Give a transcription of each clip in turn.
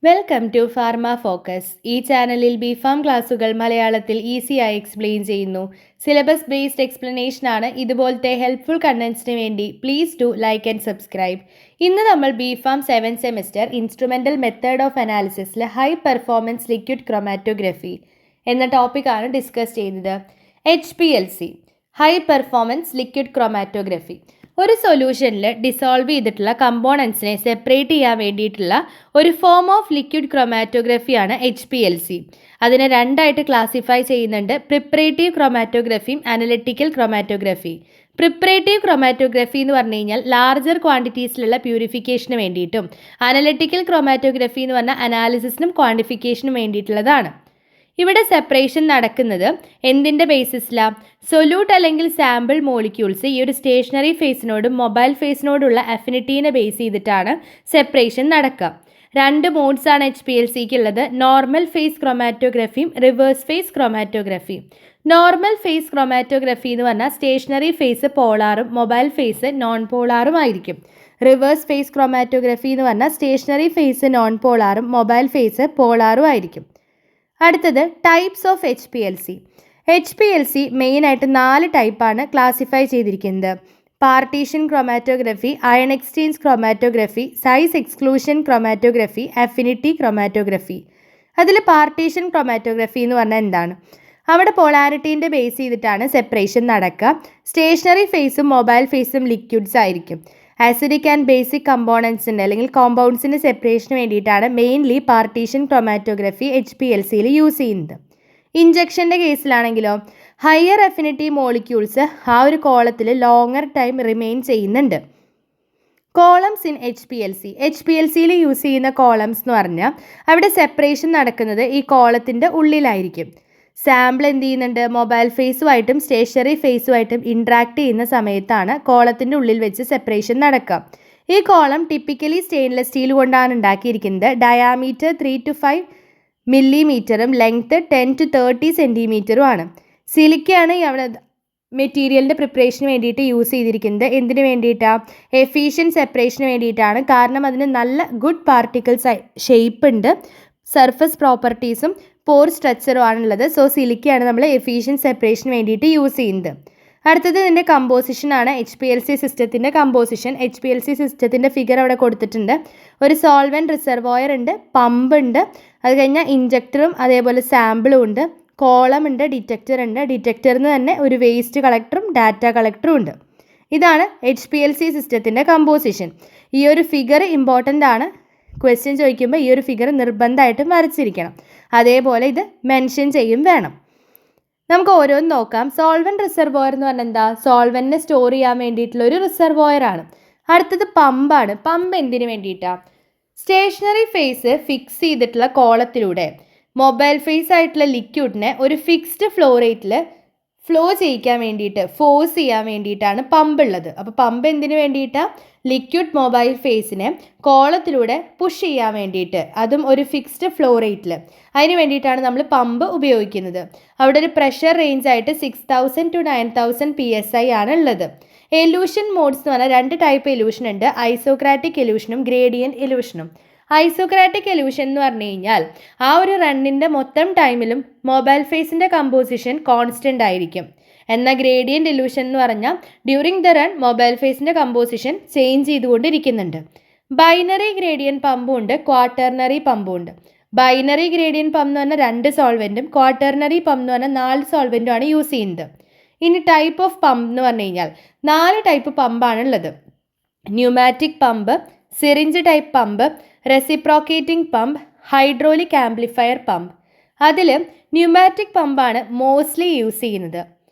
Welcome to pharma focus. ഈ ചാനലിൽ BPharm ക്ലാസുകൾ മലയാളത്തിൽ ഈസിയായി എക്സ്പ്ലെയിൻ ചെയ്യുന്നു. സിലബസ് ബേസ്ഡ് എക്സ്പ്ലനേഷൻ ആണ്. ഇതുപോലത്തെ ഹെൽപ്ഫുൾ കണ്ടന്റ്സിന് വേണ്ടി please do like and subscribe. ഇന്ന് നമ്മൾ B Pharm 7th semester instrumental method of അനാലിസിസിൽ ഹൈ പെർഫോമൻസ് ലിക്വിഡ് ക്രൊമാറ്റോഗ്രഫി എന്ന ടോപ്പിക്കാണ് ഡിസ്കസ് ചെയ്യുന്നത്. HPLC high performance liquid chromatography ഒരു സൊല്യൂഷനിൽ ഡിസോൾവ് ചെയ്തിട്ടുള്ള കമ്പോണൻസിനെ സെപ്പറേറ്റ് ചെയ്യാൻ വേണ്ടിയിട്ടുള്ള ഒരു ഫോം ഓഫ് ലിക്വിഡ് ക്രൊമാറ്റോഗ്രഫിയാണ് HPLC. അതിനെ രണ്ടായിട്ട് ക്ലാസിഫൈ ചെയ്യുന്നുണ്ട്: പ്രിപ്പറേറ്റീവ് ക്രൊമാറ്റോഗ്രഫിയും അനലിറ്റിക്കൽ ക്രൊമാറ്റോഗ്രഫി. പ്രിപ്പറേറ്റീവ് ക്രൊമാറ്റോഗ്രഫി എന്ന് പറഞ്ഞു കഴിഞ്ഞാൽ ലാർജർ ക്വാണ്ടിറ്റീസിലുള്ള പ്യൂരിഫിക്കേഷന് വേണ്ടിയിട്ടും, അനലിറ്റിക്കൽ ക്രൊമാറ്റോഗ്രഫി എന്ന് പറഞ്ഞാൽ അനാലിസിസിനും ക്വാണ്ടിഫിക്കേഷനും വേണ്ടിയിട്ടുള്ളതാണ്. ഇവിടെ സെപ്പറേഷൻ നടക്കുന്നത് എന്തിൻ്റെ ബേസിസിലാണ്? സൊല്യൂട്ട് അല്ലെങ്കിൽ സാമ്പിൾ മോളിക്യൂൾസ് ഈ ഒരു സ്റ്റേഷനറി ഫേസിനോടും മൊബൈൽ ഫേസിനോടുള്ള അഫിനിറ്റീനെ ബേസ് ചെയ്തിട്ടാണ് സെപ്പറേഷൻ നടക്കുക. രണ്ട് മോഡ്സ് ആണ് HPLCക്ക് ഉള്ളത്: നോർമൽ ഫേസ് ക്രൊമാറ്റോഗ്രഫിയും റിവേഴ്സ് ഫേസ് ക്രൊമാറ്റോഗ്രഫിയും. നോർമൽ ഫേസ് ക്രൊമാറ്റോഗ്രഫി എന്ന് പറഞ്ഞാൽ സ്റ്റേഷനറി ഫേസ് പോളാറും മൊബൈൽ ഫേസ് നോൺ പോളാറും ആയിരിക്കും. റിവേഴ്സ് ഫേസ് ക്രൊമാറ്റോഗ്രഫി എന്ന് പറഞ്ഞാൽ സ്റ്റേഷനറി ഫേസ് നോൺ പോളാറും മൊബൈൽ ഫേസ് പോളാറും ആയിരിക്കും. അടുത്തത് ടൈപ്സ് ഓഫ് HPLC മെയിനായിട്ട് 4 ടൈപ്പാണ് ക്ലാസിഫൈ ചെയ്തിരിക്കുന്നത്: partition chromatography, iron exchange chromatography, size exclusion chromatography, affinity chromatography. അതിൽ പാർട്ടീഷൻ ക്രൊമാറ്റോഗ്രഫി എന്ന് പറഞ്ഞാൽ എന്താണ്? അവിടെ പോളാരിറ്റീൻ്റെ ബേസ് ചെയ്തിട്ടാണ് സെപ്പറേഷൻ നടക്കുക. സ്റ്റേഷനറി ഫേസും മൊബൈൽ ഫേസും ലിക്വിഡ്സ് ആയിരിക്കും. ആസിഡിക് ആൻഡ് ബേസിക് കമ്പോണൻസിൻ്റെ അല്ലെങ്കിൽ കോമ്പൗണ്ട്സിൻ്റെ സെപ്പറേഷന് വേണ്ടിയിട്ടാണ് മെയിൻലി പാർട്ടീഷൻ ക്രൊമാറ്റോഗ്രഫി HPLCയിൽ യൂസ് ചെയ്യുന്നത്. ഇഞ്ചക്ഷൻ്റെ കേസിലാണെങ്കിലോ ഹയർ അഫിനിറ്റി മോളിക്യൂൾസ് ആ ഒരു കോളത്തിൽ ലോങ്ങർ ടൈം റിമെയിൻ ചെയ്യുന്നുണ്ട്. കോളംസ് ഇൻ HPLCയിൽ യൂസ് ചെയ്യുന്ന കോളംസ് എന്ന് പറഞ്ഞാൽ അവിടെ സെപ്പറേഷൻ നടക്കുന്നത് ഈ കോളത്തിൻ്റെ ഉള്ളിലായിരിക്കും. സാമ്പിൾ എന്ത് ചെയ്യുന്നുണ്ട്? മൊബൈൽ ഫേസുമായിട്ടും സ്റ്റേഷനറി ഫേസുമായിട്ടും ഇൻട്രാക്ട് ചെയ്യുന്ന സമയത്താണ് കോളത്തിൻ്റെ ഉള്ളിൽ വെച്ച് സെപ്പറേഷൻ നടക്കുക. ഈ കോളം ടിപ്പിക്കലി സ്റ്റെയിൻലെസ് സ്റ്റീൽ കൊണ്ടാണ് ഉണ്ടാക്കിയിരിക്കുന്നത്. ഡയാമീറ്റർ 3 to 5 മില്ലിമീറ്ററും ലെങ്ത്ത് 10 to 30 സെൻറ്റിമീറ്ററും ആണ്. സിലിക്കയാണ് അവിടെ മെറ്റീരിയലിൻ്റെ പ്രിപ്പറേഷന് വേണ്ടിയിട്ട് യൂസ് ചെയ്തിരിക്കുന്നത്. എന്തിനു വേണ്ടിയിട്ടാണ്? എഫിഷ്യൻറ്റ് സെപ്പറേഷന് വേണ്ടിയിട്ടാണ്. കാരണം അതിന് നല്ല ഗുഡ് പാർട്ടിക്കിൾസ് ഷേപ്പ് ഉണ്ട്, സർഫസ് പ്രോപ്പർട്ടീസും പോർ സ്ട്രക്ചറും ആണുള്ളത്. സോ സിലിക്കയാണ് നമ്മൾ എഫിഷ്യൻറ്റ് സെപ്പറേഷന് വേണ്ടിയിട്ട് യൂസ് ചെയ്യുന്നത്. അടുത്തത് ഇതിൻ്റെ കമ്പോസിഷനാണ്. HPLC സിസ്റ്റത്തിൻ്റെ കമ്പോസിഷൻ. HPLC സിസ്റ്റത്തിൻ്റെ ഫിഗർ അവിടെ കൊടുത്തിട്ടുണ്ട്. ഒരു സോൾവെൻറ്റ് റിസർവോയർ ഉണ്ട്, പമ്പ് ഉണ്ട്, അത് കഴിഞ്ഞാൽ ഇഞ്ചക്ടറും അതേപോലെ സാമ്പിളും ഉണ്ട്, കോളം ഉണ്ട്, ഡിറ്റക്ടർ ഉണ്ട്. ഡിറ്റക്ടറിന് തന്നെ ഒരു വേസ്റ്റ് കളക്ടറും ഡാറ്റ കളക്ടറും ഉണ്ട്. ഇതാണ് HPLC സിസ്റ്റത്തിൻ്റെ കമ്പോസിഷൻ. ഈ ഒരു ഫിഗർ ഇമ്പോർട്ടൻ്റ് ആണ്. ക്വസ്റ്റ്യൻ ചോദിക്കുമ്പോൾ ഈ ഒരു ഫിഗർ നിർബന്ധമായിട്ടും വരച്ചിരിക്കണം. അതേപോലെ ഇത് മെൻഷൻ ചെയ്യും വേണം. നമുക്ക് ഓരോന്ന് നോക്കാം. സോൾവെൻറ്റ് റിസർവോയർ എന്ന് പറഞ്ഞാൽ എന്താ? സോൾവെൻറ്റിനെ സ്റ്റോർ ചെയ്യാൻ വേണ്ടിയിട്ടുള്ള ഒരു റിസർവോയർ ആണ്. അടുത്തത് പമ്പാണ്. പമ്പ് എന്തിനു വേണ്ടിയിട്ടാണ്? സ്റ്റേഷനറി ഫേസ് ഫിക്സ് ചെയ്തിട്ടുള്ള കോളത്തിലൂടെ മൊബൈൽ ഫേസ് ആയിട്ടുള്ള ലിക്വിഡിനെ ഒരു ഫിക്സ്ഡ് ഫ്ലോ റേറ്റിൽ ഫ്ലോ ചെയ്യിക്കാൻ വേണ്ടിയിട്ട്, ഫോഴ്സ് ചെയ്യാൻ വേണ്ടിയിട്ടാണ് പമ്പ് ഉള്ളത്. അപ്പോൾ പമ്പ് എന്തിനു വേണ്ടിയിട്ടാണ്? ലിക്വിഡ് മൊബൈൽ ഫേസിനെ കോളത്തിലൂടെ പുഷ് ചെയ്യാൻ വേണ്ടിയിട്ട്, അതും ഒരു ഫിക്സ്ഡ് ഫ്ലോ റേറ്റിൽ. അതിന് വേണ്ടിയിട്ടാണ് നമ്മൾ പമ്പ് ഉപയോഗിക്കുന്നത്. അവിടെ ഒരു പ്രഷർ റേഞ്ച് ആയിട്ട് 6000 to 9000 PSI ആണ് ഉള്ളത്. എലൂഷൻ മോഡ്സ് എന്ന് പറഞ്ഞാൽ 2 ടൈപ്പ് എലൂഷൻ ഉണ്ട്: ഐസോക്രാറ്റിക് എലൂഷനും ഗ്രേഡിയൻറ്റ് എലൂഷനും. ഐസോക്രാറ്റിക് എലൂഷൻ എന്ന് പറഞ്ഞു കഴിഞ്ഞാൽ ആ ഒരു റണ്ണിൻ്റെ മൊത്തം ടൈമിലും മൊബൈൽ ഫേസിൻ്റെ കമ്പോസിഷൻ കോൺസ്റ്റൻ്റ് ആയിരിക്കും. എന്നാൽ ഗ്രേഡിയൻറ്റ് എലൂഷൻ എന്ന് പറഞ്ഞാൽ ഡ്യൂറിങ് ദ റൺ മൊബൈൽ ഫേസിൻ്റെ കമ്പോസിഷൻ ചേഞ്ച് ചെയ്തുകൊണ്ടിരിക്കുന്നുണ്ട്. ബൈനറി ഗ്രേഡിയൻറ്റ് പമ്പും ഉണ്ട്, ക്വാട്ടർണറി പമ്പും ഉണ്ട്. ബൈനറി ഗ്രേഡിയൻറ്റ് പമ്പ് എന്ന് പറഞ്ഞാൽ 2 സോൾവെൻറ്റും, ക്വാട്ടർണറി പമ്പ് എന്ന് പറഞ്ഞാൽ 4 സോൾവെൻറ്റും ആണ് യൂസ് ചെയ്യുന്നത്. ഇനി ടൈപ്പ് ഓഫ് പമ്പ് എന്ന് പറഞ്ഞു കഴിഞ്ഞാൽ 4 ടൈപ്പ് പമ്പാണുള്ളത്: pneumatic pump, syringe type pump, reciprocating pump, hydraulic amplifier pump. അതിൽ ന്യൂമാറ്റിക് പമ്പാണ് മോസ്റ്റ്ലി യൂസ് ചെയ്യുന്നത്.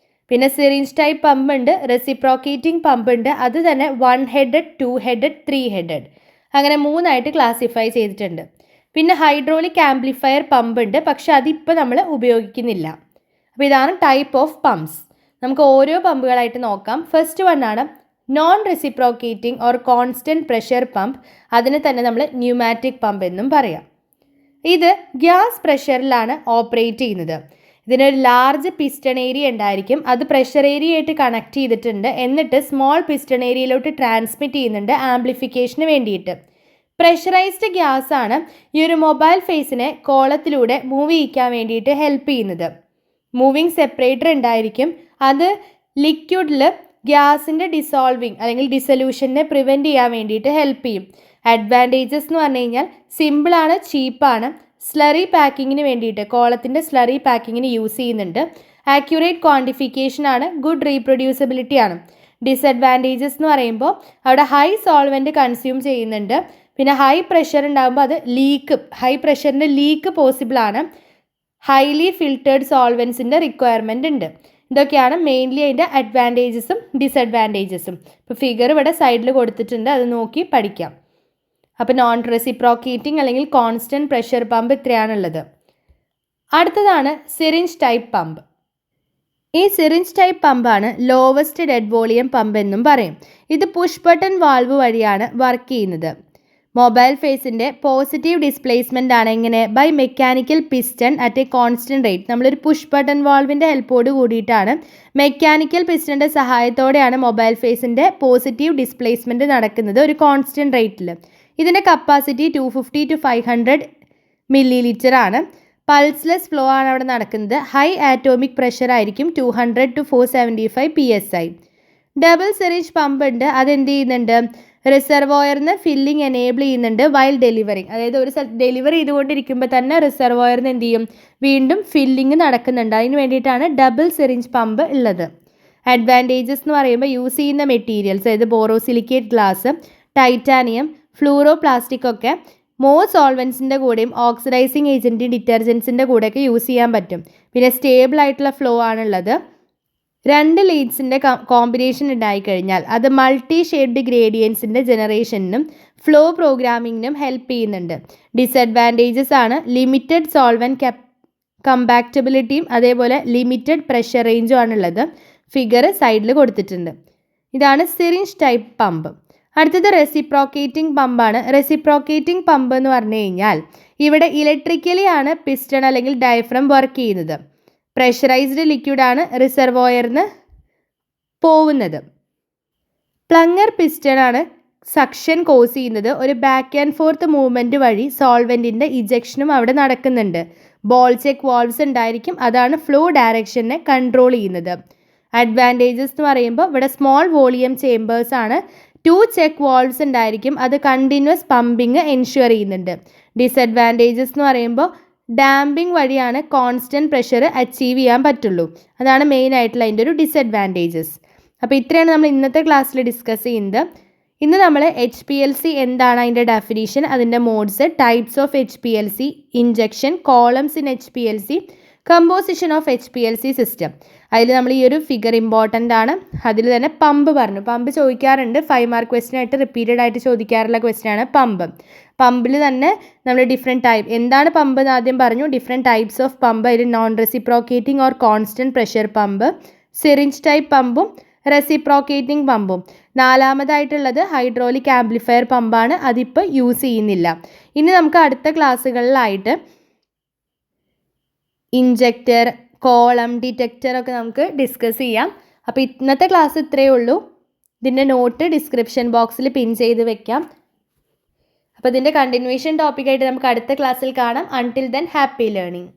പിന്നെ സിറിഞ്ച് ടൈപ്പ് പമ്പ് ഉണ്ട്, റെസിപ്രോക്കേറ്റിംഗ് പമ്പ് ഉണ്ട്. അത് തന്നെ 1 ഹെഡഡ്, 2 ഹെഡഡ്, 3 ഹെഡഡ്, അങ്ങനെ 3ആയിട്ട് ക്ലാസിഫൈ ചെയ്തിട്ടുണ്ട്. പിന്നെ ഹൈഡ്രോളിക് ആംപ്ലിഫയർ പമ്പ് ഉണ്ട്, പക്ഷെ അതിപ്പോൾ നമ്മൾ ഉപയോഗിക്കുന്നില്ല. അപ്പോൾ ഇതാണ് ടൈപ്പ് ഓഫ് പമ്പ്സ്. നമുക്ക് ഓരോ പമ്പുകളായിട്ട് നോക്കാം. ഫസ്റ്റ് വൺ ആണ് non reciprocating or constant pressure pump. അതിന് തന്നെ നമ്മൾ ന്യൂമാറ്റിക് പമ്പ് എന്നും പറയാം. ഇത് ഗ്യാസ് പ്രഷറിലാണ് ഓപ്പറേറ്റ് ചെയ്യുന്നത്. ഇതിനൊരു ലാർജ് പിസ്റ്റൺ ഏരിയ ഉണ്ടായിരിക്കും. അത് പ്രഷർ ഏരിയ ആയിട്ട് കണക്ട് ചെയ്തിട്ടുണ്ട്. എന്നിട്ട് സ്മോൾ പിസ്റ്റൺ ഏരിയയിലോട്ട് ട്രാൻസ്മിറ്റ് ചെയ്യുന്നുണ്ട് ആംപ്ലിഫിക്കേഷന് വേണ്ടിയിട്ട്. പ്രഷറൈസ്ഡ് ഗ്യാസ് ആണ് ഈ ഒരു മൊബൈൽ ഫേസിനെ കോളത്തിലൂടെ മൂവ് ചെയ്യിക്കാൻ വേണ്ടിയിട്ട് ഹെൽപ്പ് ചെയ്യുന്നത്. മൂവിങ് സെപ്പറേറ്റർ ഉണ്ടായിരിക്കും. അത് ലിക്വിഡിൽ ഗ്യാസിൻ്റെ ഡിസോൾവിങ് അല്ലെങ്കിൽ ഡിസൊല്യൂഷനെ പ്രിവെൻറ്റ് ചെയ്യാൻ വേണ്ടിയിട്ട് ഹെൽപ്പ് ചെയ്യും. അഡ്വാൻറ്റേജസ് എന്ന് പറഞ്ഞു കഴിഞ്ഞാൽ സിമ്പിളാണ്, ചീപ്പാണ്, സ്ലറി പാക്കിങ്ങിന് വേണ്ടിയിട്ട് കോളത്തിൻ്റെ സ്ലറി പാക്കിങ്ങിന് യൂസ് ചെയ്യുന്നുണ്ട്. ആക്യുറേറ്റ് ക്വാണ്ടിഫിക്കേഷൻ ആണ്, ഗുഡ് റീപ്രൊഡ്യൂസിബിലിറ്റി ആണ്. ഡിസഡ്വാൻറ്റേജസ് എന്ന് പറയുമ്പോൾ അവിടെ ഹൈ സോൾവെൻറ്റ് കൺസ്യൂം ചെയ്യുന്നുണ്ട്. പിന്നെ ഹൈ പ്രഷർ ഉണ്ടാകുമ്പോൾ അത് ഹൈ പ്രഷറിൻ്റെ ലീക്ക് പോസിബിൾ ആണ്. ഹൈലി ഫിൽറ്റേർഡ് സോൾവെൻസിൻ്റെ റിക്വയർമെൻ്റ് ഉണ്ട്. ഇതൊക്കെയാണ് മെയിൻലി അതിൻ്റെ അഡ്വാൻറ്റേജസും ഡിസഡ്വാൻറ്റേജസും. ഇപ്പോൾ ഫിഗർ ഇവിടെ സൈഡിൽ കൊടുത്തിട്ടുണ്ട്, അത് നോക്കി പഠിക്കാം. അപ്പോൾ നോൺ റെസിപ്രോക്കേറ്റിംഗ് അല്ലെങ്കിൽ കോൺസ്റ്റൻറ്റ് പ്രഷർ പമ്പ് ഇത്രയാണുള്ളത്. അടുത്തതാണ് സിറിഞ്ച് ടൈപ്പ് പമ്പ്. ഈ സിറിഞ്ച് ടൈപ്പ് പമ്പാണ് ലോവസ്റ്റ് ഡെഡ് വോളിയം പമ്പ് എന്നും പറയും. ഇത് പുഷ് ബട്ടൺ വാൾവ് വഴിയാണ് വർക്ക് ചെയ്യുന്നത്. മൊബൈൽ ഫേസിൻ്റെ പോസിറ്റീവ് ഡിസ്പ്ലേസ്മെൻ്റ് ആണ് എങ്ങനെ? By mechanical piston at a constant rate. നമ്മളൊരു പുഷ് ബട്ടൺ വാൾവിൻ്റെ ഹെൽപ്പോട് കൂടിയിട്ടാണ്, മെക്കാനിക്കൽ പിസ്റ്റൻ്റെ സഹായത്തോടെയാണ് മൊബൈൽ ഫേസിൻ്റെ പോസിറ്റീവ് ഡിസ്പ്ലേസ്മെൻറ്റ് നടക്കുന്നത് ഒരു കോൺസ്റ്റൻറ്റ് റേറ്റിൽ. ഇതിൻ്റെ കപ്പാസിറ്റി 250 to 500 ml ആണ്. പൾസ്ലെസ് ഫ്ലോ ആണ് അവിടെ നടക്കുന്നത്. ഹൈ ആറ്റോമിക് പ്രഷർ ആയിരിക്കും, 200 to 475 PSI. Double syringe pump ഉണ്ട്. അതെന്ത് ചെയ്യുന്നുണ്ട്? റിസർവോയറിന് ഫില്ലിംഗ് എനേബിൾ ചെയ്യുന്നുണ്ട് വൈൽ ഡെലിവറിങ്. അതായത് ഒരു ഡെലിവറി ചെയ്തുകൊണ്ടിരിക്കുമ്പോൾ തന്നെ റിസർവോയറിന് എന്ത് ചെയ്യും? വീണ്ടും ഫില്ലിംഗ് നടക്കുന്നുണ്ട്. അതിന് വേണ്ടിയിട്ടാണ് ഡബിൾ സിറിഞ്ച് പമ്പ് ഉള്ളത്. അഡ്വാൻറ്റേജസ് എന്ന് പറയുമ്പോൾ യൂസ് ചെയ്യുന്ന മെറ്റീരിയൽസ്, അതായത് borosilicate glass, titanium, fluoro plastic ഒക്കെ സോൾവെൻസിൻ്റെ കൂടെയും ഓക്സിഡൈസിങ് ഏജൻറ്റ് ഡിറ്റർജൻസിൻ്റെ കൂടെയൊക്കെ യൂസ് ചെയ്യാൻ പറ്റും. പിന്നെ സ്റ്റേബിൾ ആയിട്ടുള്ള ഫ്ലോ ആണുള്ളത്. 2 ലീഡ്സിൻ്റെ കോമ്പിനേഷൻ ഉണ്ടായിക്കഴിഞ്ഞാൽ അത് മൾട്ടി ഷേപ്ഡ് ഗ്രേഡിയൻസിൻ്റെ ജനറേഷനും ഫ്ലോ പ്രോഗ്രാമിങ്ങിനും ഹെൽപ്പ് ചെയ്യുന്നുണ്ട്. ഡിസഡ്വാൻറ്റേജസ് ആണ് ലിമിറ്റഡ് സോൾവെൻറ്റ് കമ്പാക്റ്റബിലിറ്റിയും അതേപോലെ ലിമിറ്റഡ് പ്രഷർ റേഞ്ചും ആണുള്ളത്. ഫിഗർ സൈഡിൽ കൊടുത്തിട്ടുണ്ട്. ഇതാണ് സിറിഞ്ച് ടൈപ്പ് പമ്പ്. അടുത്തത് റെസിപ്രോക്കേറ്റിംഗ് പമ്പാണ്. റെസിപ്രോക്കേറ്റിംഗ് പമ്പ് എന്ന് പറഞ്ഞു കഴിഞ്ഞാൽ ഇവിടെ ഇലക്ട്രിക്കലി ആണ് പിസ്റ്റൺ അല്ലെങ്കിൽ ഡയഫ്രം വർക്ക് ചെയ്യുന്നത്. പ്രഷറൈസ്ഡ് ലിക്വിഡാണ് റിസർവോയറിന് പോകുന്നത്. പ്ലങ്ങർ പിസ്റ്റൺ ആണ് സക്ഷൻ കോസ് ചെയ്യുന്നത്. ഒരു ബാക്ക് ആൻഡ് ഫോർത്ത് മൂവ്മെൻറ്റ് വഴി സോൾവെൻറ്റിൻ്റെ ഇജക്ഷനും അവിടെ നടക്കുന്നുണ്ട്. ബോൾ ചെക്ക് വാൾവ്സ് ഉണ്ടായിരിക്കും, അതാണ് ഫ്ലോ ഡയറക്ഷനെ കൺട്രോൾ ചെയ്യുന്നത്. അഡ്വാൻറ്റേജസ് എന്ന് പറയുമ്പോൾ ഇവിടെ സ്മോൾ വോളിയം ചേമ്പേഴ്സ് ആണ്. 2 ചെക്ക് വാൾവ്സ് ഉണ്ടായിരിക്കും, അത് കണ്ടിന്യൂസ് പമ്പിങ് എൻഷുർ ചെയ്യുന്നുണ്ട്. ഡിസഡ്വാൻറ്റേജസ് എന്ന് പറയുമ്പോൾ ഡാമ്പിംഗ് വഴിയാണ് കോൺസ്റ്റൻറ്റ് പ്രഷർ അച്ചീവ് ചെയ്യാൻ പറ്റുള്ളൂ. അതാണ് മെയിൻ ആയിട്ടുള്ള അതിൻ്റെ ഒരു ഡിസഡ്വാൻറ്റേജസ്. അപ്പോൾ ഇത്രയാണ് നമ്മൾ ഇന്നത്തെ ക്ലാസ്സിൽ ഡിസ്കസ് ചെയ്യുന്നത്. ഇന്ന് നമ്മൾ HPLC എന്താണ്, അതിൻ്റെ ഡെഫിനിഷൻ, അതിൻ്റെ modes, types of HPLC, injection, columns in HPLC, composition of HPLC system. അതിൽ നമ്മൾ ഈ ഒരു ഫിഗർ ഇമ്പോർട്ടൻ്റ് ആണ്. അതിൽ തന്നെ പമ്പ് പറഞ്ഞു. പമ്പ് ചോദിക്കാറുണ്ട്, 5 മാർക്ക് ക്വസ്റ്റ്യൻ ആയിട്ട് റിപ്പീറ്റഡ് ആയിട്ട് ചോദിക്കാറുള്ള ക്വസ്റ്റ്യൻ ആണ് പമ്പ്. പമ്പിൽ തന്നെ നമ്മൾ ഡിഫറെൻറ്റ് ടൈപ്പ്, എന്താണ് പമ്പ് എന്ന് ആദ്യം പറഞ്ഞു. ഡിഫറെൻറ്റ് ടൈപ്സ് ഓഫ് പമ്പ്, അതിൽ non reciprocating or constant pressure pump, syringe type പമ്പും റെസിപ്രോക്കേറ്റിംഗ് പമ്പും. 4മതായിട്ടുള്ളത് ഹൈഡ്രോളിക് ആംപ്ലിഫയർ പമ്പാണ്. അതിപ്പോൾ യൂസ് ചെയ്യുന്നില്ല. ഇനി നമുക്ക് അടുത്ത ക്ലാസ്സുകളിലായിട്ട് ഇഞ്ചക്ടർ, കോളം, ഡിറ്റക്ടർ ഒക്കെ നമുക്ക് ഡിസ്കസ് ചെയ്യാം. അപ്പോൾ ഇന്നത്തെ ക്ലാസ് ഇത്രയേ ഉള്ളൂ. ഇതിൻ്റെ നോട്ട് ഡിസ്ക്രിപ്ഷൻ ബോക്സിൽ പിൻ ചെയ്ത് വെക്കാം. അപ്പോൾ ഇതിൻ്റെ കണ്ടിന്യൂവേഷൻ ടോപ്പിക്കായിട്ട് നമുക്ക് അടുത്ത ക്ലാസ്സിൽ കാണാം. Until then happy learning.